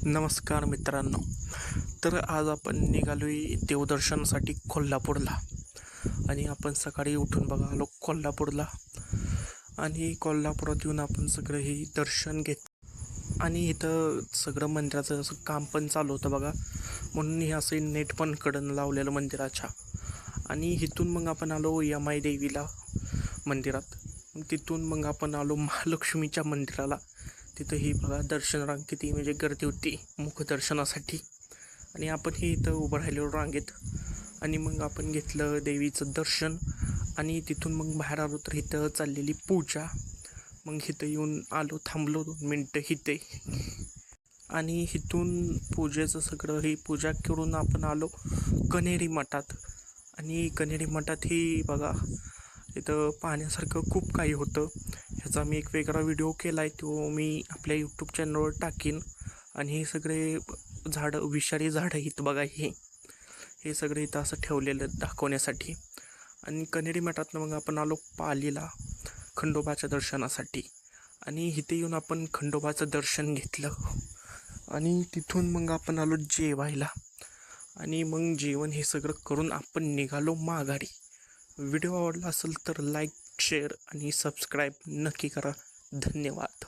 नमस्कार मित्रांनो. तर आज आपण निघालोय देवदर्शनासाठी कोल्हापूरला. आणि आपण सकाळी उठून बघा आलो कोल्हापूरला. आणि कोल्हापुरात येऊन आपण सगळं हे दर्शन घेत आणि इथं सगळं मंदिराचं असं काम पण चालू होतं बघा, म्हणून हे असं नेट पण कडन लावलेलं मंदिराच्या. आणि इथून मग आपण आलो यमाई देवीला मंदिरात. तिथून मग आपण आलो महालक्ष्मीच्या मंदिराला. तिथं ही बघा दर्शन रांग किती म्हणजे गर्दी होती मुखदर्शनासाठी. आणि आपण ही इथं उभं राहिलो रांगेत. आणि मग आपण घेतलं देवीचं दर्शन. आणि तिथून मग बाहेर आलो तर इथं चाललेली पूजा. मग इथं येऊन आलो, थांबलो 2 मिनटं इथे. आणि इथून पूजेचं सगळं ही पूजा करून आपण आलो कन्हेरी मठात. आणि कन्हेरी मठात ही बघा इथं पाहण्यासारखं खूप काही होतं. ह्याचा मी एक वेगळा व्हिडिओ केला आहे, तो मी आपल्या यूट्यूब चॅनलवर टाकीन. आणि हे सगळे झाडं, विषारी झाडं आहेत बघा, हे सगळे इथं असं ठेवलेलं दाखवण्यासाठी. आणि कन्हेरी मठातनं मग आपण आलो पालीला खंडोबाच्या दर्शनासाठी. आणि इथे येऊन आपण खंडोबाचं दर्शन घेतलं. आणि तिथून मग आपण आलो जेवायला. आणि मग जेवण हे सगळं करून आपण निघालो माघारी. व्हिडिओ आवडला असेल तर लाईक, शेअर आणि सबस्क्राईब नक्की करा. धन्यवाद.